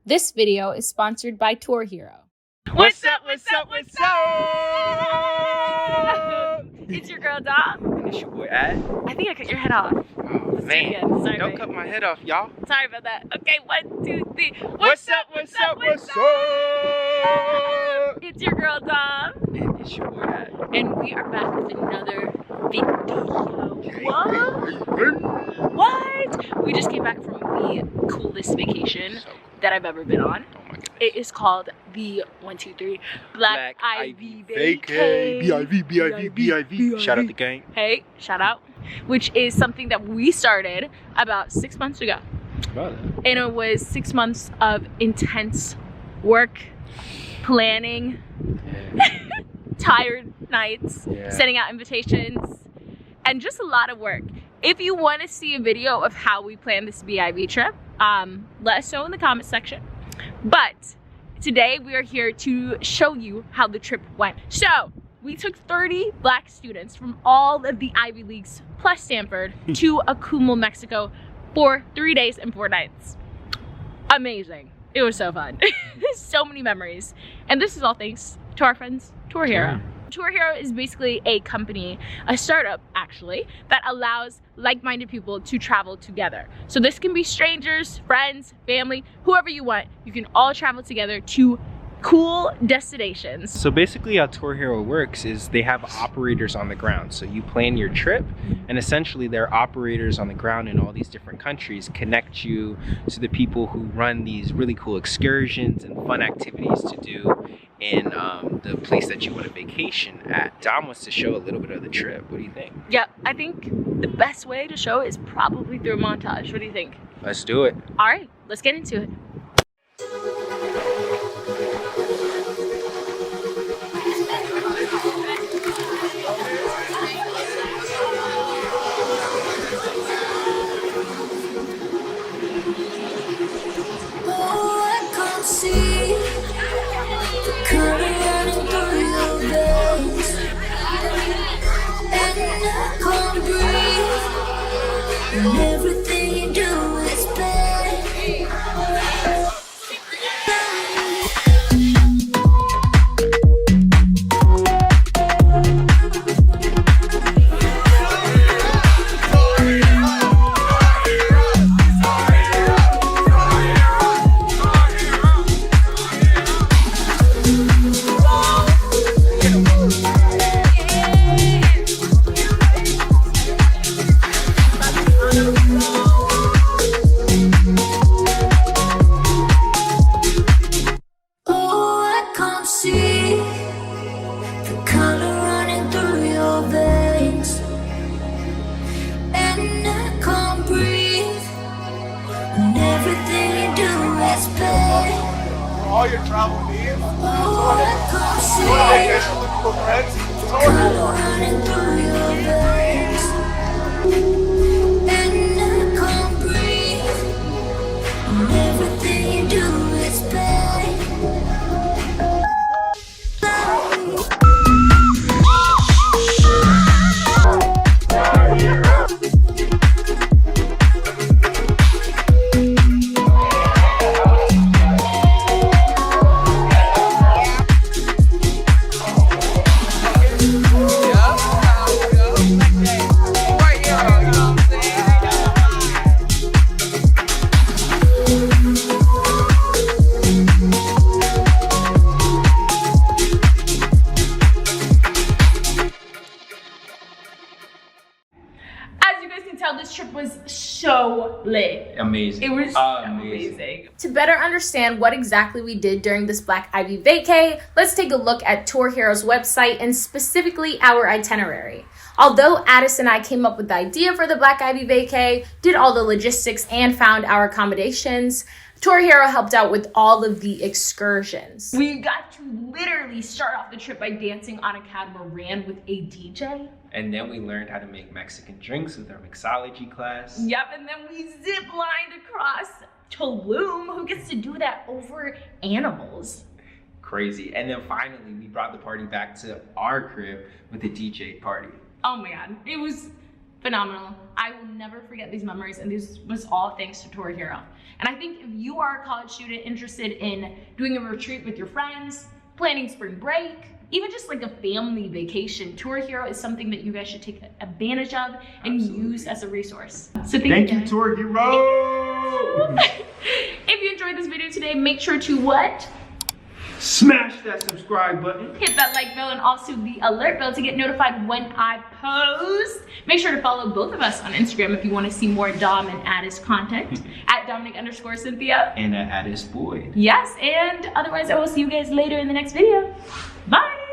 This video is sponsored by Tour Hero. What's up? It's your girl, Dom. It's your boy, Ad. I think I cut your head off. Oh, man. Sorry, Don't babe. cut my head off, y'all. Sorry about that. Okay, 1, 2, 3. What's up? It's your girl, Dom. And it's your boy, Ad. And we are back with another video. What? We just came back from the coolest vacation that I've ever been on. Oh my goodness. It is called the 1, 2, 3 Black Ivy Vacay. B-I-V. Shout out the gang. Hey, shout out. Which is something that we started about 6 months ago. About it. And it was 6 months of intense work, planning, tired nights, sending out invitations, and just a lot of work. If you want to see a video of how we planned this BIV trip, let us know in the comment section. But today we are here to show you how the trip went. So we took 30 black students from all of the Ivy Leagues plus Stanford to Akumal, Mexico for 3 days and 4 nights. Amazing. It was so fun. So many memories. And this is all thanks to our friends, Tour Hero. Tour Hero is basically a company, a startup actually, that allows like-minded people to travel together. So this can be strangers, friends, family, whoever you want. You can all travel together to cool destinations. So basically how Tour Hero works is they have operators on the ground. So you plan your trip and essentially their operators on the ground in all these different countries connect you to the people who run these really cool excursions and fun activities to do in the place that you want to vacation at. Dom wants to show a little bit of the trip. What do you think? Yeah, I think the best way to show is probably through a montage. What do you think? Let's do it. All right, let's get into it. Everything you do is bad. All your travel needs. You want to vacation looking for friends? It's everything you do is bad. This trip was so lit. Amazing. It was amazing. To better understand what exactly we did during this Black Ivy Vacay, let's take a look at Tour Hero's website and specifically our itinerary. Although Addis and I came up with the idea for the Black Ivy Vacay, did all the logistics, and found our accommodations, Tour Hero helped out with all of the excursions. We got to literally start off the trip by dancing on a catamaran with a DJ. And then we learned how to make Mexican drinks with our mixology class. Yep, and then we zip lined across Tulum. Who gets to do that over animals? Crazy. And then finally, we brought the party back to our crib with a DJ party. Oh my God, it was phenomenal. I will never forget these memories, and this was all thanks to Tour Hero. And I think if you are a college student interested in doing a retreat with your friends, planning spring break, even just like a family vacation, Tour Hero is something that you guys should take advantage of and use as a resource. So thank you, Tour Hero! If you enjoyed this video today, make sure to what? Smash that subscribe button. Hit that like bell and also the alert bell to get notified when I post. Make sure to follow both of us on Instagram if you want to see more Dom and Addis content at Domonique_Cynthia. And Addis Boyd. Yes, and otherwise I will see you guys later in the next video. Bye.